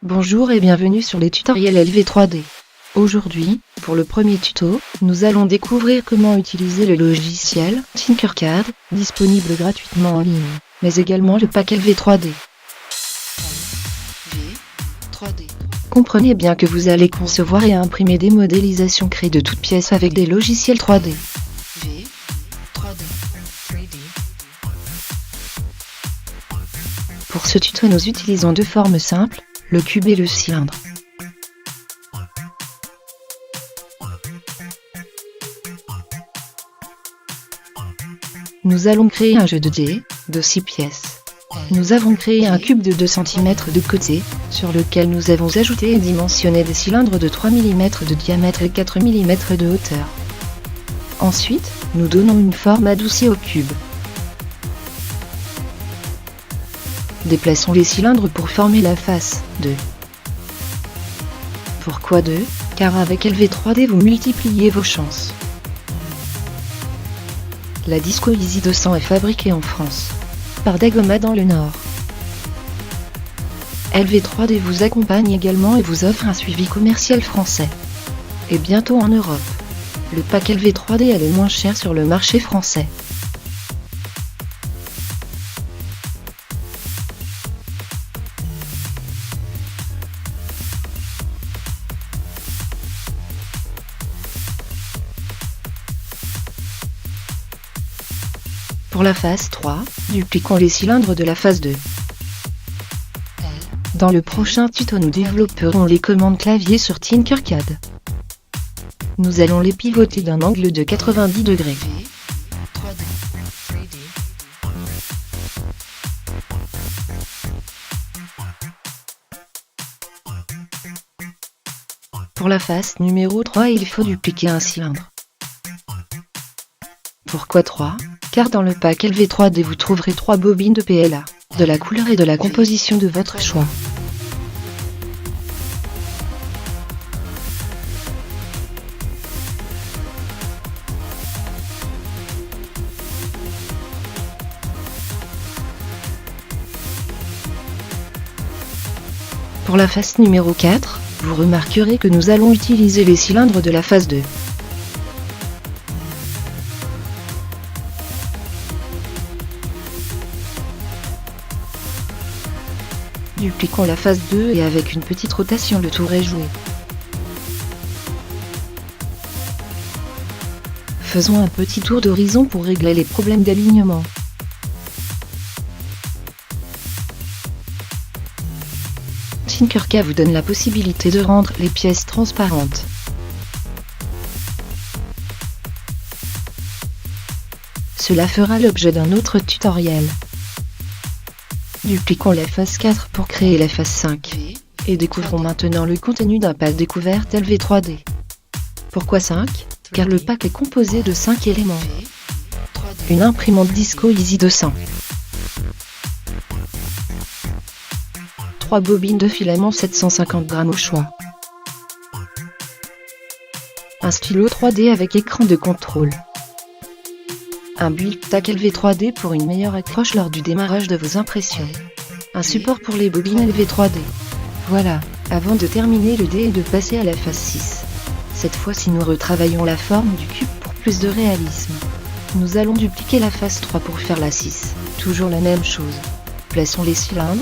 Bonjour et bienvenue sur les tutoriels LV3D. Aujourd'hui, pour le premier tuto, nous allons découvrir comment utiliser le logiciel Tinkercad, disponible gratuitement en ligne, mais également le pack LV3D. Comprenez bien que vous allez concevoir et imprimer des modélisations créées de toutes pièces avec des logiciels 3D. Pour ce tuto, nous utilisons deux formes simples, le cube et le cylindre. Nous allons créer un jeu de dés, de 6 pièces. Nous avons créé un cube de 2 cm de côté, sur lequel nous avons ajouté et dimensionné des cylindres de 3 mm de diamètre et 4 mm de hauteur. Ensuite, nous donnons une forme adoucie au cube. Déplaçons les cylindres pour former la face 2. Pourquoi 2 ? Car avec LV3D vous multipliez vos chances. La Disco Easy 200 est fabriquée en France, par Dagoma dans le Nord. LV3D vous accompagne également et vous offre un suivi commercial français. Et bientôt en Europe. Le pack LV3D est le moins cher sur le marché français. Pour la phase 3, dupliquons les cylindres de la phase 2. Dans le prochain tuto, nous développerons les commandes clavier sur Tinkercad. Nous allons les pivoter d'un angle de 90 degrés. Pour la phase numéro 3, il faut dupliquer un cylindre. Pourquoi 3 ? Car dans le pack LV3D vous trouverez 3 bobines de PLA, de la couleur et de la composition de votre choix. Pour la phase numéro 4, vous remarquerez que nous allons utiliser les cylindres de la phase 2. Dupliquons la phase 2 et avec une petite rotation le tour est joué. Faisons un petit tour d'horizon pour régler les problèmes d'alignement. Tinkercad vous donne la possibilité de rendre les pièces transparentes. Cela fera l'objet d'un autre tutoriel. Dupliquons la phase 4 pour créer la phase 5. Et découvrons maintenant le contenu d'un pack découverte LV3D. Pourquoi 5 ? Car le pack est composé de 5 éléments. Une imprimante Disco Easy 200. 3 bobines de filament 750 g au choix. Un stylo 3D avec écran de contrôle. Un build tack LV3D pour une meilleure accroche lors du démarrage de vos impressions. Un support pour les bobines LV3D. Voilà, avant de terminer le dé et de passer à la phase 6. Cette fois-ci nous retravaillons la forme du cube pour plus de réalisme. Nous allons dupliquer la phase 3 pour faire la 6. Toujours la même chose. Plaçons les cylindres.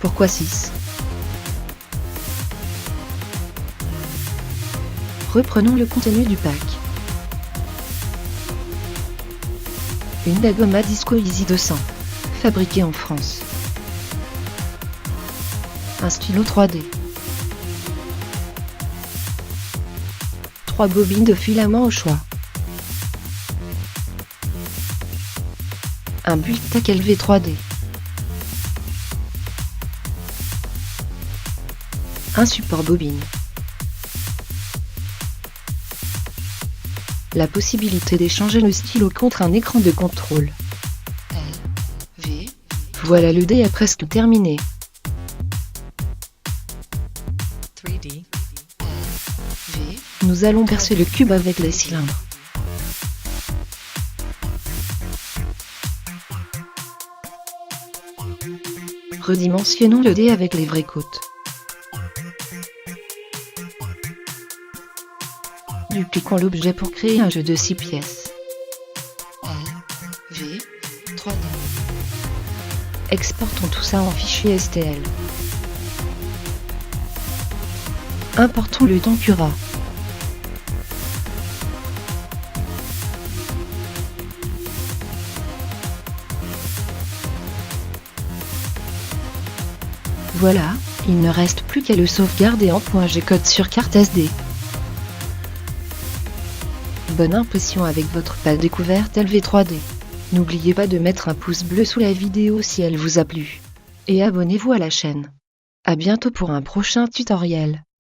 Pourquoi 6 ? Reprenons le contenu du pack. Une Dagoma Disco Easy 200, fabriquée en France. Un stylo 3D. 3 bobines de filament au choix. Un build tack LV3D. Un support bobine. La possibilité d'échanger le stylo contre un écran de contrôle. Voilà, le dé est presque terminé. Nous allons percer le cube avec les cylindres. Redimensionnons le dé avec les vraies côtes. Dupliquons l'objet pour créer un jeu de 6 pièces. V 3D. Exportons tout ça en fichier STL. Importons-le dans Cura. Voilà, il ne reste plus qu'à le sauvegarder en .gcode sur carte SD. Bonne impression avec votre page découverte LV3D. N'oubliez pas de mettre un pouce bleu sous la vidéo si elle vous a plu. Et abonnez-vous à la chaîne. À bientôt pour un prochain tutoriel.